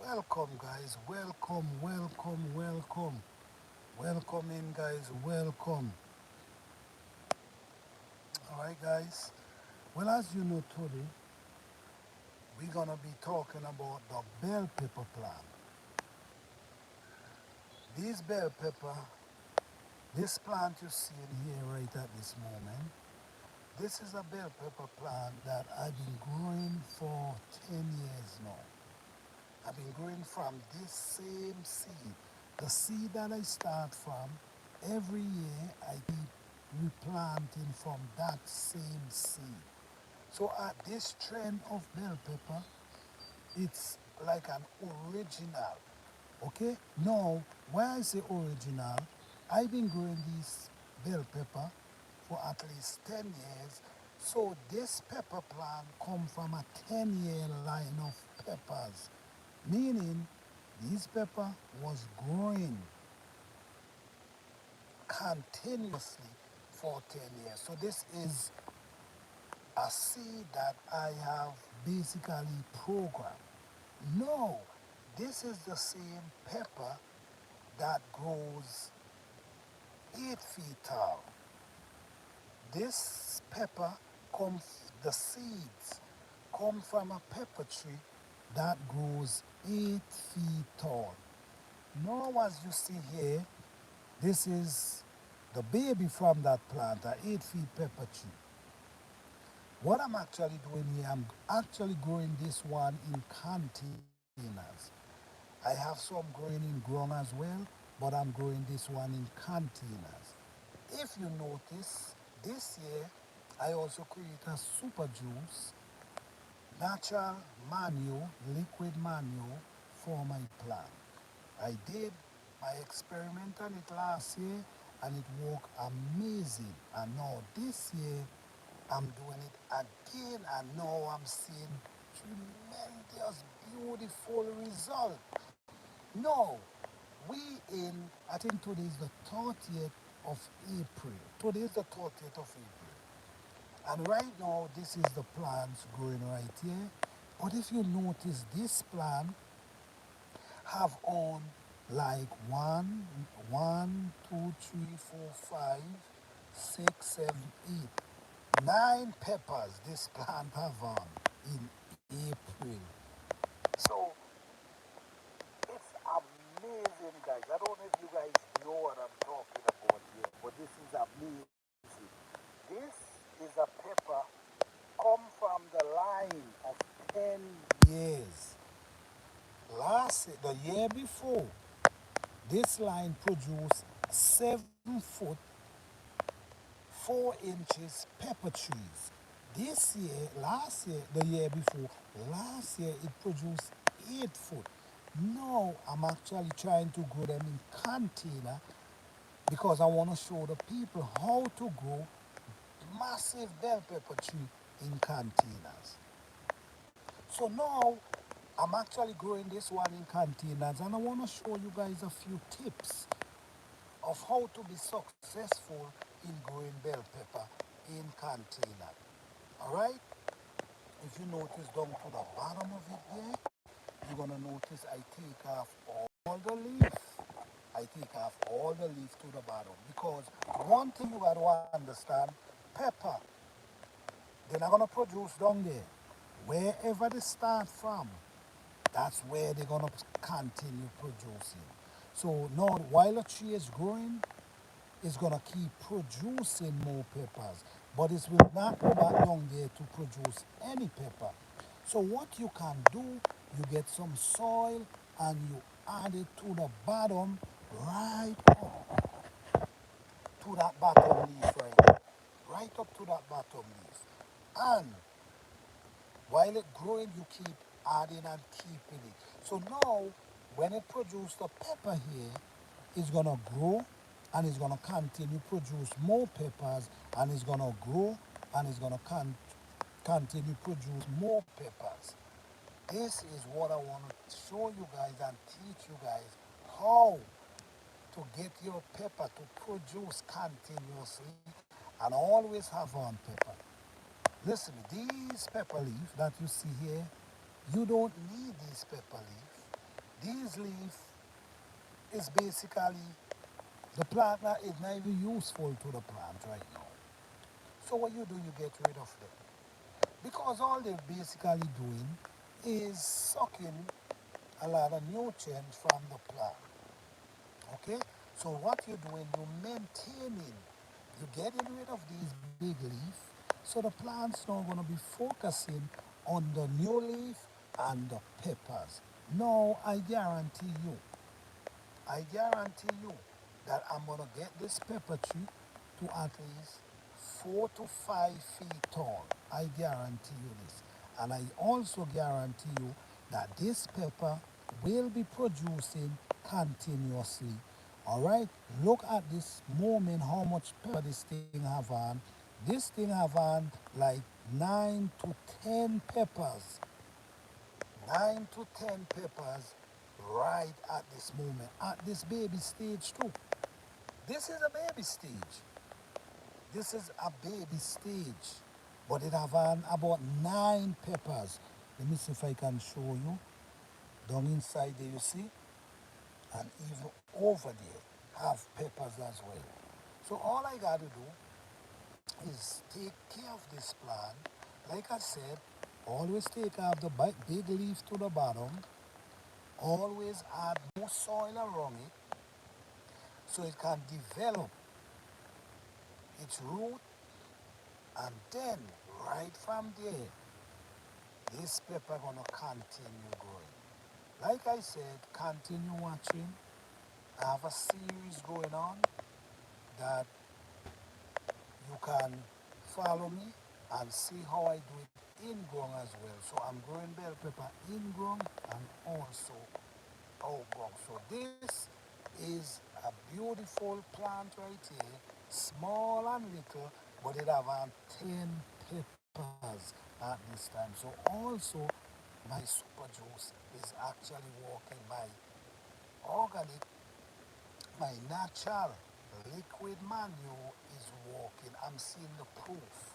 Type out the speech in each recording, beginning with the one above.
Welcome, guys. Welcome, welcome, welcome. Welcome in, guys. Welcome. All right, guys. Well, as you know, today we're gonna be talking about the bell pepper plant. This bell pepper, this plant you see in here right at this moment, this is a bell pepper plant that I've been growing for 10 years now. I've been growing from this same seed. The seed that I start from, every year I keep replanting from that same seed. So at this trend of bell pepper, it's like an original. Okay? Now, why I say original, I've been growing this bell pepper for at least 10 years. So this pepper plant come from a 10-year line of peppers, meaning this pepper was growing continuously for 10 years. So this is a seed that I have basically programmed. No, this is the same pepper that grows 8 feet tall. This pepper comes, the seeds come from a pepper tree that grows 8 feet tall. Now, as you see here, this is the baby from that plant, an 8 feet pepper tree. What I'm actually doing here, I'm actually growing this one in containers. I have some growing in ground as well, but I'm growing this one in containers. If you notice, this year I also create a super juice, natural manure, liquid manure for my plant. I did my experiment on it last year and it worked amazing. And now this year I'm doing it again and now I'm seeing tremendous, beautiful result. No, we in, I think today is the 30th of April. Today is the 30th of April. And right now, this is the plants growing right here. But if you notice, this plant have on like two, three, four, five, 6, 7, 8, 9 peppers this plant have on in April. So it's amazing, guys. I don't know if you guys know what I'm talking about here, but this is amazing. This is a pepper come from the line of 10 years. The year before, this line produced 7 foot 4 inches pepper trees. This year, last year, the year before, last year it produced 8 foot. Now I'm actually trying to grow them in container because I want to show the people how to grow massive bell pepper tree in containers. So now I'm actually growing this one in containers and I want to show you guys a few tips of how to be successful in growing bell pepper in container. All right? If you notice down to the bottom of it there, you're gonna notice I take off all the leaf. I take off all the leaf to the bottom because one thing you gotta understand, pepper, they're not gonna produce down there. Wherever they start from, that's where they're gonna continue producing. So now while a tree is growing, it's gonna keep producing more peppers, but it will not go back down there to produce any pepper. So what you can do, you get some soil and you add it to the bottom, right up to that bottom leaf right there. Right up to that bottom leaf. And while it growing, you keep adding and keeping it. So now, when it produces the pepper here, it's gonna grow and it's gonna continue produce more peppers and it's gonna grow and it's gonna continue produce more peppers. This is what I want to show you guys and teach you guys how to get your pepper to produce continuously and always have on pepper. Listen, these pepper leaf that you see here, you don't need these pepper leaf. These leaves is basically the plant that is not even useful to the plant right now. So what you do, you get rid of them. Because all they're basically doing is sucking a lot of nutrients from the plant. Okay? So what you're doing, you're maintaining, you're getting rid of these big leaves. So the plant's now gonna be focusing on the new leaf and the peppers. Now I guarantee you that I'm gonna get this pepper tree to at least 4 to 5 feet tall. I guarantee you this. And I also guarantee you that this pepper will be producing continuously. All right, look at this moment how much pepper this thing have on. This thing have on like 9 to 10 peppers, 9 to 10 peppers right at this moment, at this baby stage too. This is a baby stage. This is a baby stage. But it have about 9 peppers. Let me see if I can show you. Down inside there you see, and even over there have peppers as well. So all I got to do is take care of this plant. Like I said, always take off the big leaf to the bottom. Always add more soil around it so it can develop its root, and then right from there, this pepper gonna continue growing. Like I said, continue watching. I have a series going on that you can follow me and see how I do it in ground as well. So I'm growing bell pepper in ground and also outgrown. So this is a beautiful plant right here, small and little, but it have 10 peppers at this time. So also my super juice is actually working. My organic, my natural liquid manure is working. I'm seeing the proof.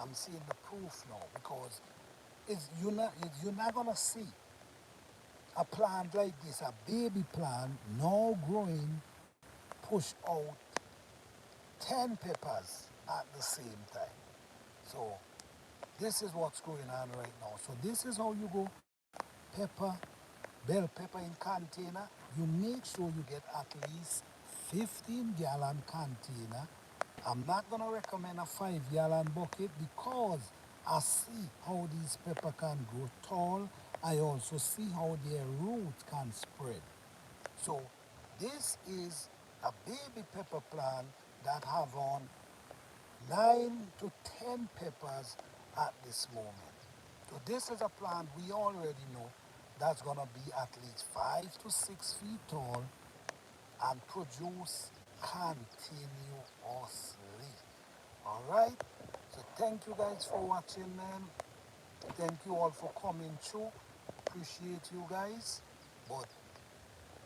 I'm seeing the proof now because you're not gonna see a plant like this, a baby plant, now growing, push out 10 peppers at the same time. So this is what's going on right now. So this is how you go pepper, bell pepper in container. You make sure you get at least 15-gallon container. I'm not gonna recommend a 5-gallon bucket because I see how these pepper can grow tall. I also see how their roots can spread. So this is a baby pepper plant that have on 9 to 10 peppers at this moment. So this is a plant we already know that's gonna be at least 5 to 6 feet tall and produce continuously. All right. So thank you guys for watching, man. Thank you all for coming through. Appreciate you guys. But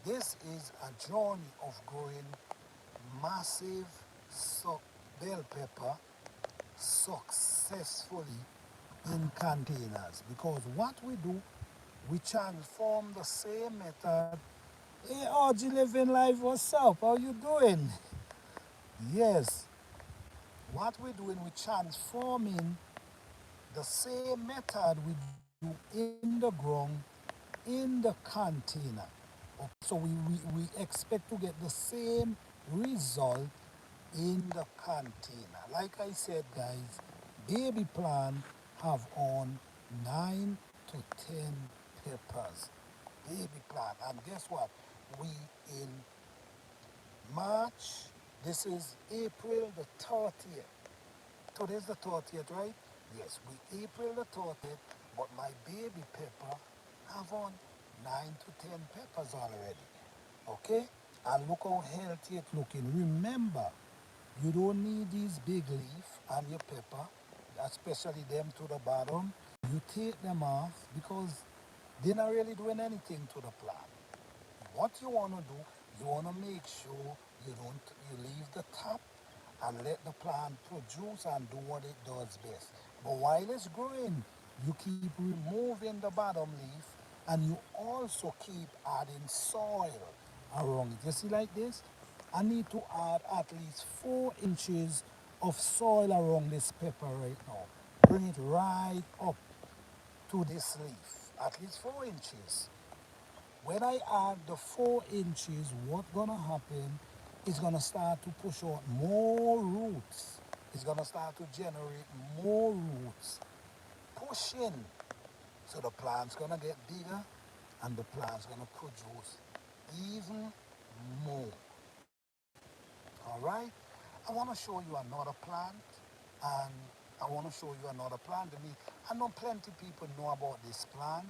this is a journey of growing massive bell pepper successfully in containers because what we do, we transform the same method. Hey, OG Living Life, what's up? How you doing? Yes, what we're doing, we're transforming the same method we do in the ground in the container. Okay, so we expect to get the same result in the container. Like I said, guys, baby plant have on 9 to 10 peppers. Baby plant. And guess what? We in March, this is April the 30th. Today's the 30th, right? Yes, we April the 30th, but my baby pepper have on 9 to 10 peppers already. Okay? And look how healthy it's looking. Remember, you don't need these big leaf on your pepper, especially them to the bottom. You take them off because they're not really doing anything to the plant. What you want to do, you want to make sure you leave the top and let the plant produce and do what it does best. But while it's growing, you keep removing the bottom leaf And you also keep adding soil around it. You see like this? I need to add at least 4 inches of soil around this pepper right now. Bring it right up to this leaf, at least 4 inches. When I add the 4 inches, what's gonna happen is gonna start to push out more roots. It's gonna start to generate more roots, pushing. So the plant's gonna get bigger and the plant's gonna produce even more. All right? I wanna show you another plant, and I wanna show you another plant. I know plenty of people know about this plant.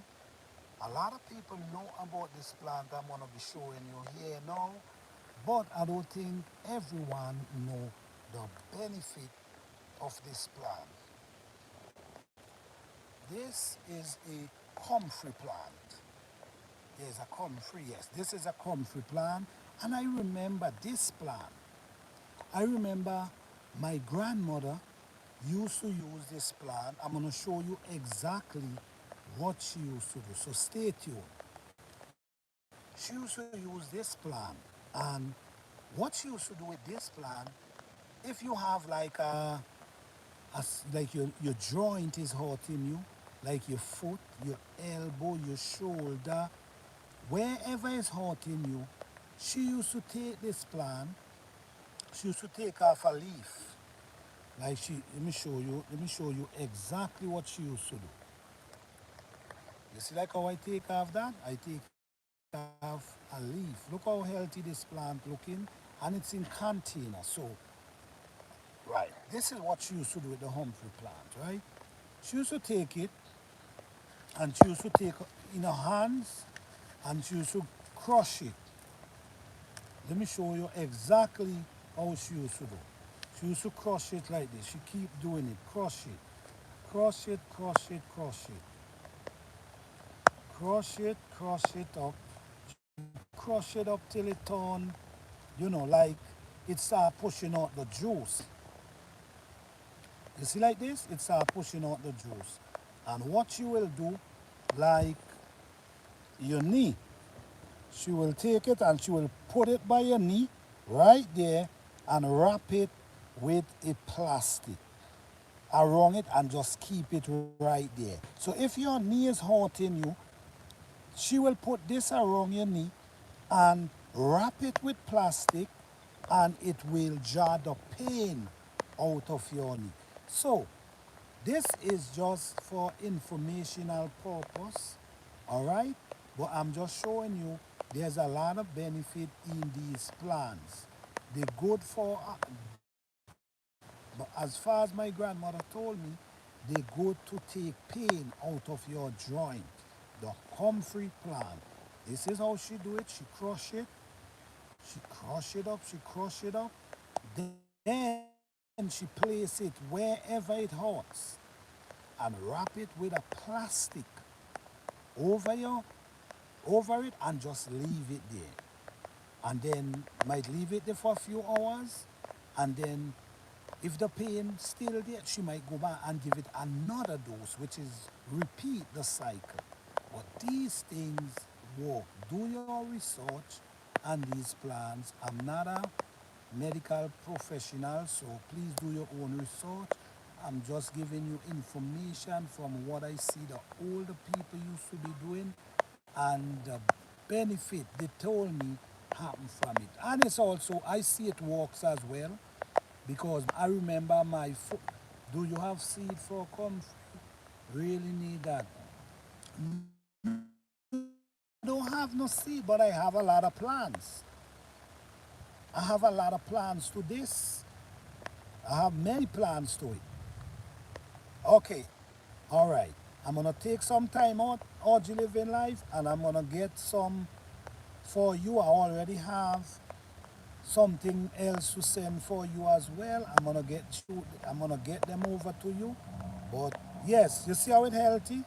A lot of people know about this plant I'm gonna be showing you here now, but I don't think everyone know the benefit of this plant. This is a comfrey plant. There's a comfrey, yes. This is a comfrey plant, and I remember this plant. I remember my grandmother used to use this plant. I'm gonna show you exactly what she used to do. So stay tuned. She used to use this plant, and what she used to do with this plant, if you have like like your joint is hurting you, like your foot, your elbow, your shoulder, wherever is hurting you, she used to take this plant. She used to take off a leaf. Like let me show you exactly what she used to do. You see like how I take off that? I take off a leaf. Look how healthy this plant looking, and it's in container. So, right, this is what she used to do with the Humphrey plant, right? She used to take it, and she used to take it in her hands, and she used to crush it. Let me show you exactly how she used to do. She used to crush it like this. She keep doing it. Crush it. Crush it, crush it, crush it. Crush it up. She crush it up till it turn, like it start pushing out the juice. You see like this? It start pushing out the juice. And what she will do, like your knee, she will take it and she will put it by your knee right there and wrap it with a plastic around it and just keep it right there. So if your knee is hurting you, she will put this around your knee and wrap it with plastic, and it will jar the pain out of your knee. So this is just for informational purpose, all right? But I'm just showing you there's a lot of benefit in these plants. They're good for, but as far as my grandmother told me, they're good to take pain out of your joint. The comfrey plant. This is how she do it. She crush it up, she crush it up. Then she place it wherever it hurts and wrap it with a plastic over over it and just leave it there. And then might leave it there for a few hours, and then if the pain still there, she might go back and give it another dose, which is repeat the cycle. But these things work. Do your research on these plants. I'm not a medical professional, so please do your own research. I'm just giving you information from what I see the older people used to be doing, and the benefit they told me happened from it. And it's also, I see it works as well, because I remember my foot. Do you have seed for comfrey? Really need that. No, I don't have no seed, but I have a lot of plants. I have a lot of plants to this. I have many plants to it. Okay, all right. I'm gonna take some time out, Orgy Living Life, and I'm gonna get some for you. I already have something else to send for you as well. I'm gonna get them over to you. But yes, you see how it's healthy?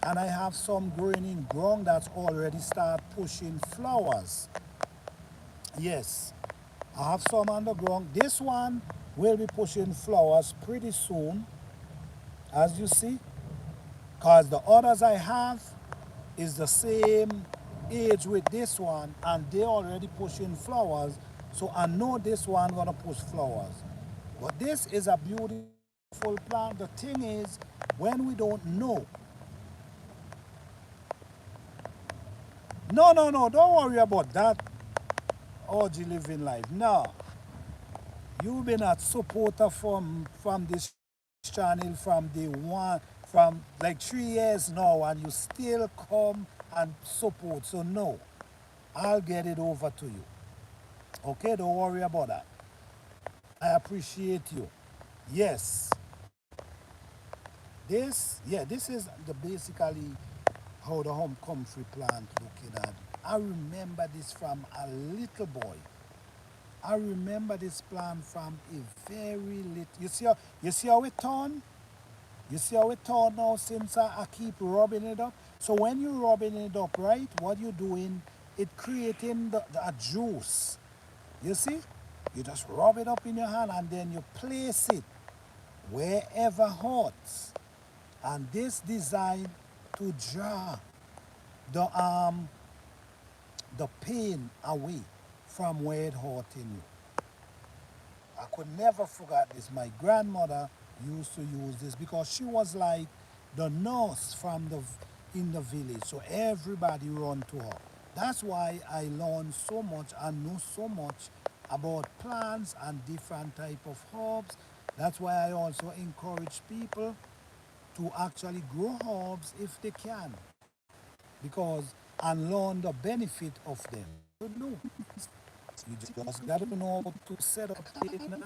And I have some growing in ground that's already start pushing flowers. Yes, I have some on the ground. This one will be pushing flowers pretty soon, as you see, because the others I have, is the same age with this one, and they already pushing flowers. So I know this one gonna push flowers. But this is a beautiful plant. The thing is, when we don't know, no, don't worry about that. Orgy living life. No, you've been a supporter from this channel from day one, from like 3 years now, and you still come and support. So no, I'll get it over to you. Okay, don't worry about that. I appreciate you. Yes, this is the basically how the home comfrey plant looking at. I remember this from a little boy. I remember this plant from a very little. You see how it turn? You see how it turn now since I keep rubbing it up? So when you're rubbing it up, right, what you're doing, it creating a juice. You see? You just rub it up in your hand and then you place it wherever hot. And this designed to draw the the pain away from where it hurting you. I could never forget this. My grandmother used to use this because she was like the nurse in the village. So everybody run to her. That's why I learned so much and know so much about plants and different type of herbs. That's why I also encourage people to actually grow herbs if they can, because and learn the benefit of them. You know, you just got to know how to set up it now.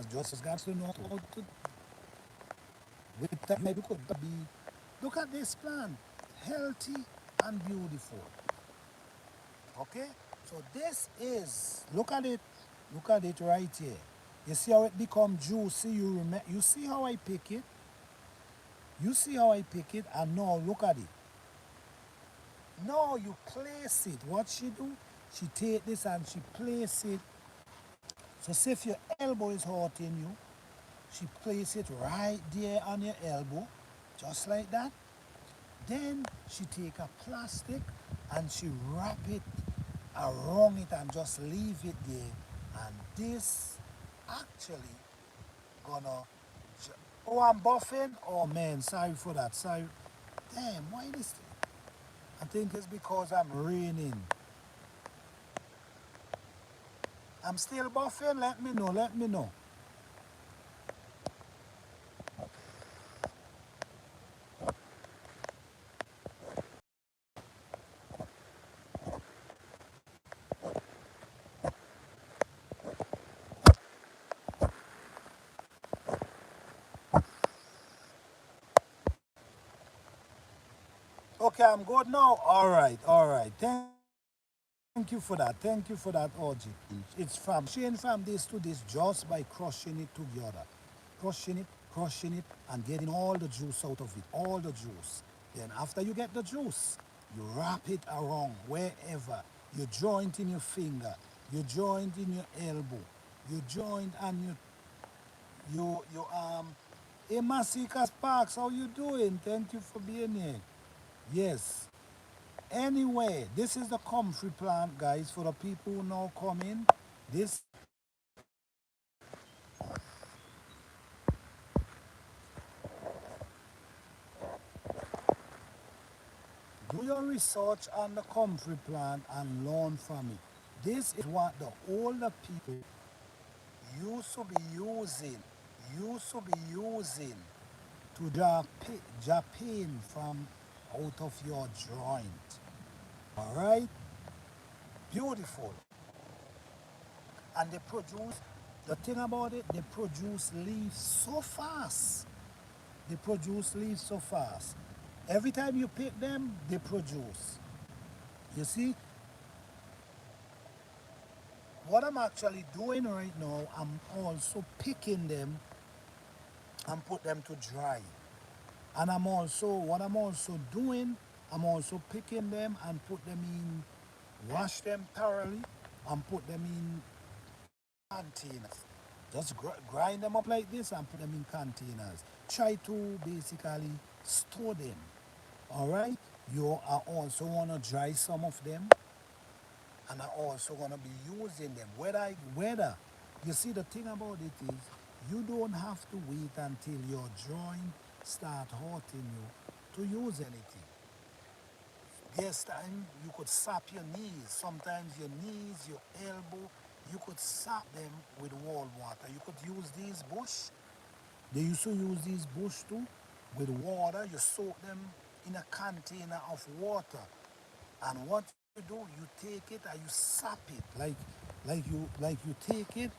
Just got to know how to with that you could be. Look at this plant, healthy and beautiful. Okay, so this is look at it right here. You see how it become juicy. You see how I pick it. You see how I pick it, and now look at it. No, you place it. What she do? She take this and she place it. So say if your elbow is hurting you, she place it right there on your elbow, just like that. Then she take a plastic and she wrap it around it and just leave it there. And this actually gonna. Oh, I'm buffing. Oh man, sorry for that. Sorry. Damn, why this? I think it's because I'm raining. I'm still buffing. Let me know. Let me know. Okay, I'm good now. All right, all right. Thank you for that. Thank you for that, OG. It's from change from this to this just by crushing it together. Crushing it, and getting all the juice out of it, all the juice. Then after you get the juice, you wrap it around wherever. You joint in your finger, you joint in your elbow, you joint and hey Masika Sparks, how you doing? Thank you for being here. Yes. Anyway, this is the comfrey plant, guys, for the people who now come in. This do your research on the comfrey plant and learn from it. This is what the older people used to be using, used to be using to draw pain from out of your joint. All right, beautiful. And they produce. The thing about it, they produce leaves so fast. They produce leaves so fast. Every time you pick them, they produce. You see, what I'm actually doing right now, I'm also picking them and put them to dry. And what I'm also doing, I'm also picking them and put them in, wash them thoroughly and put them in containers. Just grind them up like this and put them in containers. Try to basically store them. All right? You are also want to dry some of them, and I also going to be using them. Whether you see, the thing about it is, you don't have to wait until your joint start hurting you to use anything. There's time you could sap your knees. Sometimes your knees, your elbow, you could sap them with warm water. You could use these bush. They used to use these bush too with water. You soak them in a container of water. And what you do, you take it and you sap it like you take it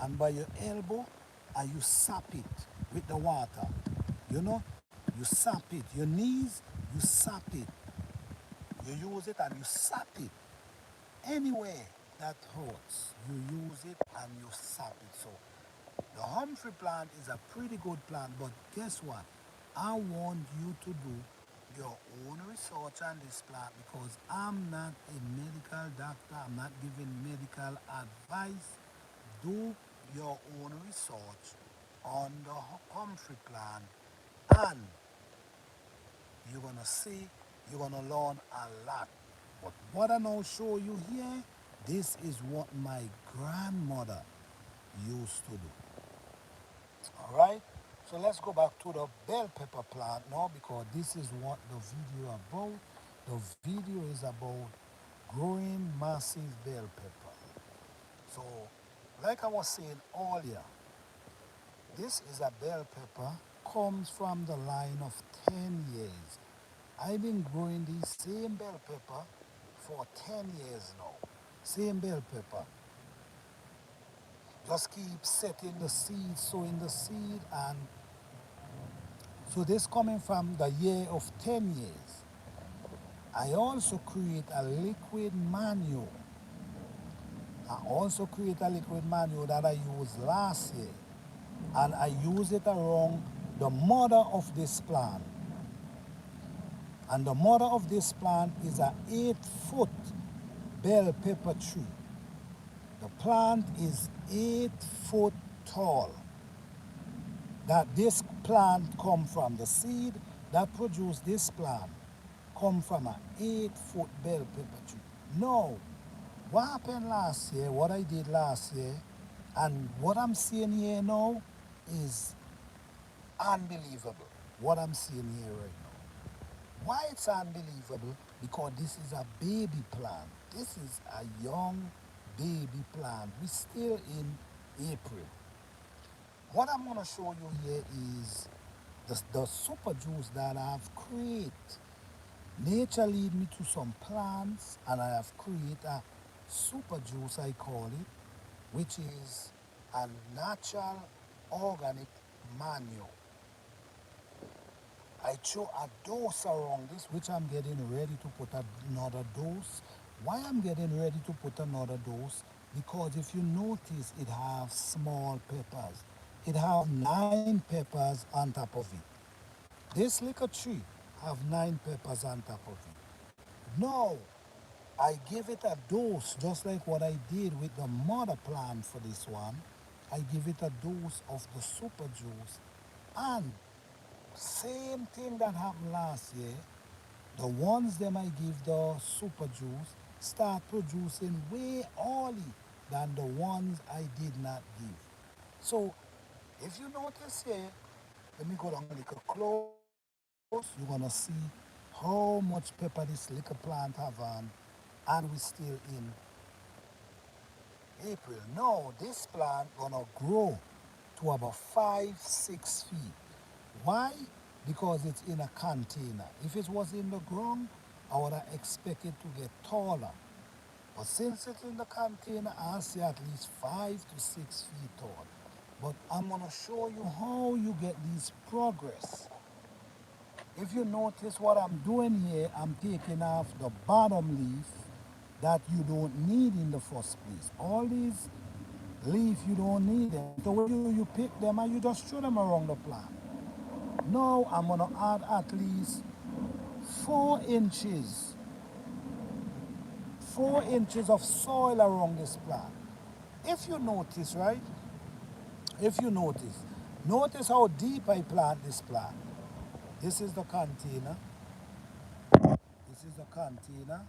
and by your elbow and you sap it with the water. You know, you sap it. Your knees, you sap it. You use it and you sap it. Anywhere that hurts, you use it and you sap it. So the Humphrey plant is a pretty good plant, but guess what? I want you to do your own research on this plant because I'm not a medical doctor. I'm not giving medical advice. Do your own research on the Humphrey plant, and you're gonna see, you're gonna learn a lot. But what I now show you here, this is what my grandmother used to do. All right. So let's go back to the bell pepper plant now because this is what the video about. The video is about growing massive bell pepper. So, like I was saying earlier, this is a bell pepper, comes from the line of 10 years. I've been growing this same bell pepper for 10 years now. Same bell pepper. Just keep setting the seed, sowing the seed, and so this coming from the year of 10 years. I also create a liquid manure. I also create a liquid manure that I used last year. And I use it around the mother of this plant. And the mother of this plant is an 8-foot bell pepper tree. The plant is 8 foot tall. That this plant come from the seed that produced this plant come from an 8 foot bell pepper tree. No, what happened last year, what I did last year, and what I'm seeing here now is unbelievable. What I'm seeing here right now. Why it's unbelievable? Because this is a baby plant. This is a young baby plant. We're still in April. What I'm going to show you here is the super juice that I've created. Nature lead me to some plants and I have created a super juice, I call it, which is a natural organic manure. I threw a dose around this, which I'm getting ready to put another dose. Why I'm getting ready to put another dose? Because if you notice, it has small peppers. It have 9 peppers on top of it. This little tree have 9 peppers on top of it. No, I give it a dose, just like what I did with the mother plant for this one. I give it a dose of the super juice, and same thing that happened last year. The ones them I give the super juice start producing way early than the ones I did not give. So if you notice here, let me go down a little close. You're gonna see how much pepper this little plant have on, and we still in April. No, this plant gonna grow to about 5, 6 feet. Why? Because it's in a container. If it was in the ground, I would have expected to get taller. But since it's in the container, I see at least 5 to 6 feet tall. But I'm gonna show you how you get these progress. If you notice what I'm doing here, I'm taking off the bottom leaf that you don't need in the first place. All these leaf, you don't need them. So what you pick them and you just throw them around the plant. Now I'm gonna add at least 4 inches, 4 inches of soil around this plant. If you notice, right? If you notice how deep I plant this plant. This is the container. the container.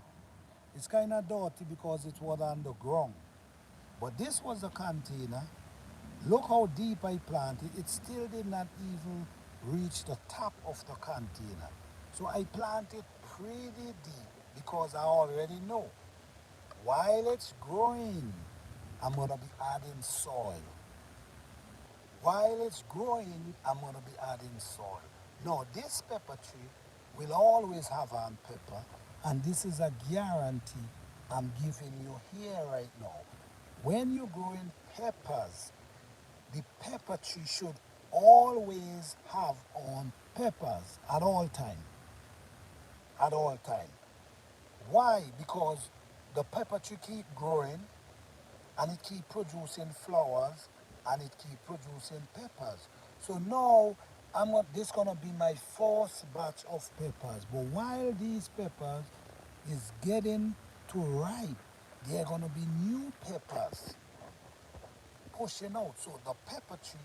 It's kind of dirty because it was on the ground. But this was the container. Look how deep I planted. It still did not even reach the top of the container. So I planted pretty deep because I already know while it's growing, I'm going to be adding soil. While it's growing, I'm going to be adding soil. No, this pepper tree will always have on pepper, and this is a guarantee I'm giving you here right now. When you're growing peppers, the pepper tree should always have on peppers at all time. At all time. Why? Because the pepper tree keep growing and it keep producing flowers and it keep producing peppers. So now this gonna be my fourth batch of peppers. But while these peppers is getting to ripe, there are gonna be new peppers pushing out. So the pepper tree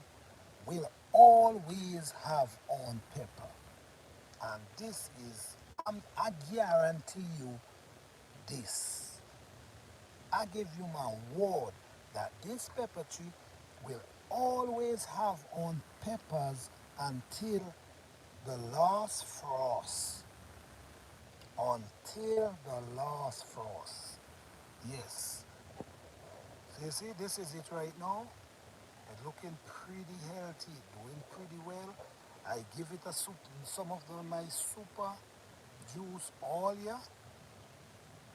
will always have on pepper. And this is, I guarantee you this. I give you my word that this pepper tree will always have on peppers until the last frost. Until the last frost. Yes. So you see, this is it right now. It's looking pretty healthy, doing pretty well. I give it a soup, some of my super juice all year.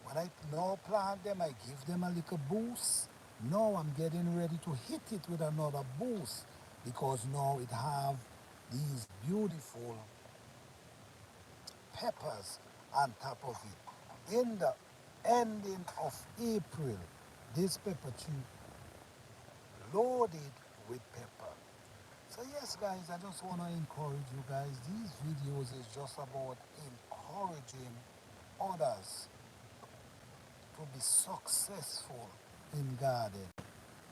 When I now plant them, I give them a little boost. Now I'm getting ready to hit it with another boost because now it have these beautiful peppers on top of it. In the ending of April, this pepper tree loaded with pepper. So yes guys, I just want to encourage you guys. These videos is just about encouraging others to be successful in garden.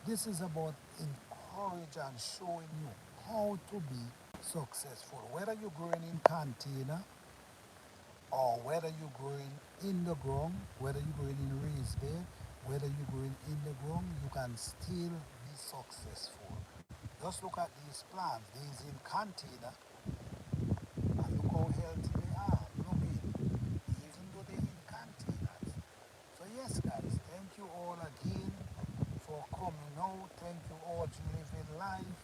This is about encourage and showing you how to be successful. Whether you're growing in container or whether you're growing in the ground, whether you're growing in raised bed, whether you're growing in the ground, you can still be successful. Just look at these plants. These in container and look how healthy they are. Look in, even though they're in containers. So yes guys, thank you all again for coming out. Thank you all to living life.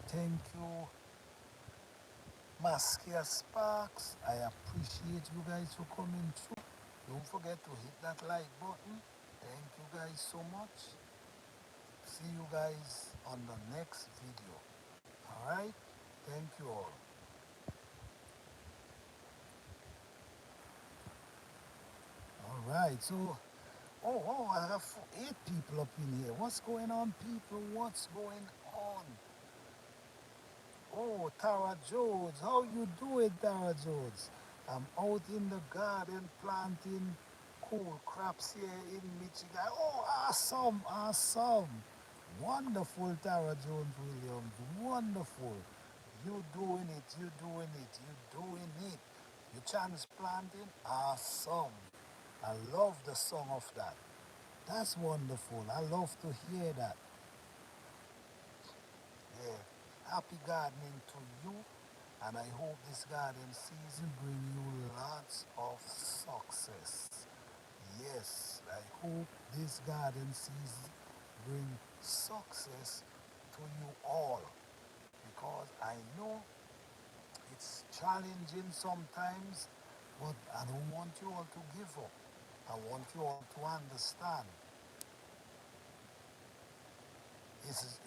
Thank you Maskia Sparks. I appreciate you guys for coming through. Don't forget to hit that like button. Thank you guys so much. See you guys on the next video. Alright? Thank you all. Alright, so I have 8 people up in here. What's going on, people? What's going on? Oh, Tara Jones. How you doing, Tara Jones? I'm out in the garden planting cool crops here in Michigan. Oh, awesome, awesome. Wonderful, Tara Jones Williams. Wonderful. You doing it, you doing it, you doing it. You transplanting? Awesome. I love the song of that. That's wonderful. I love to hear that. Yeah. Happy gardening to you, and I hope this garden season bring you lots of success. Yes, I hope this garden season bring success to you all because I know it's challenging sometimes, but I don't want you all to give up. I want you all to understand it's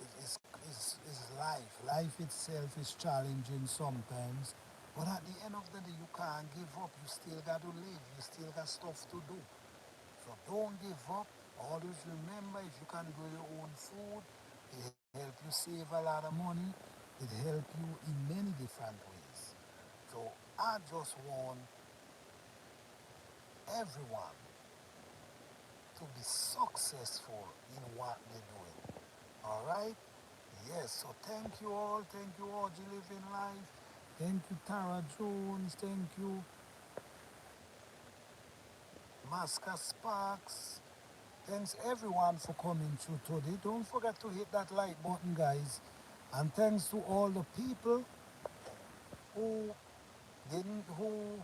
life. Life itself is challenging sometimes, but at the end of the day, you can't give up. You still got to live. You still got stuff to do. So don't give up. Always remember, if you can grow your own food, it help you save a lot of money. It help you in many different ways. So I just want everyone to be successful in what they're doing. All right? Yes, so thank you all. Thank you all, G Living Life. Thank you, Tara Jones. Thank you, Masca Sparks. Thanks everyone for coming through today. Don't forget to hit that like button, guys. And thanks to all the people who who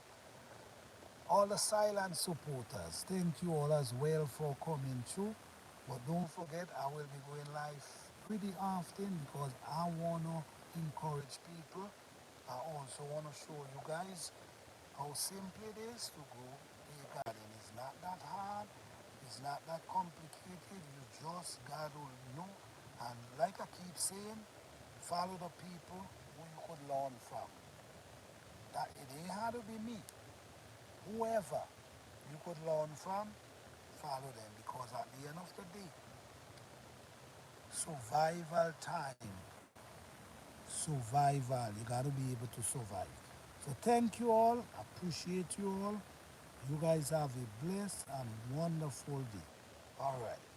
all the silent supporters. Thank you all as well for coming through. But don't forget, I will be going live pretty often because I want to encourage people. I also want to show you guys how simple it is to grow a garden. It's not that hard. It's not that complicated. You just got to know. And like I keep saying, follow the people who you could learn from. That it ain't hard to be me. Whoever you could learn from, follow them because at the end of the day, survival time, survival, you got to be able to survive. So thank you all, appreciate you all. You guys have a blessed and wonderful day. All right.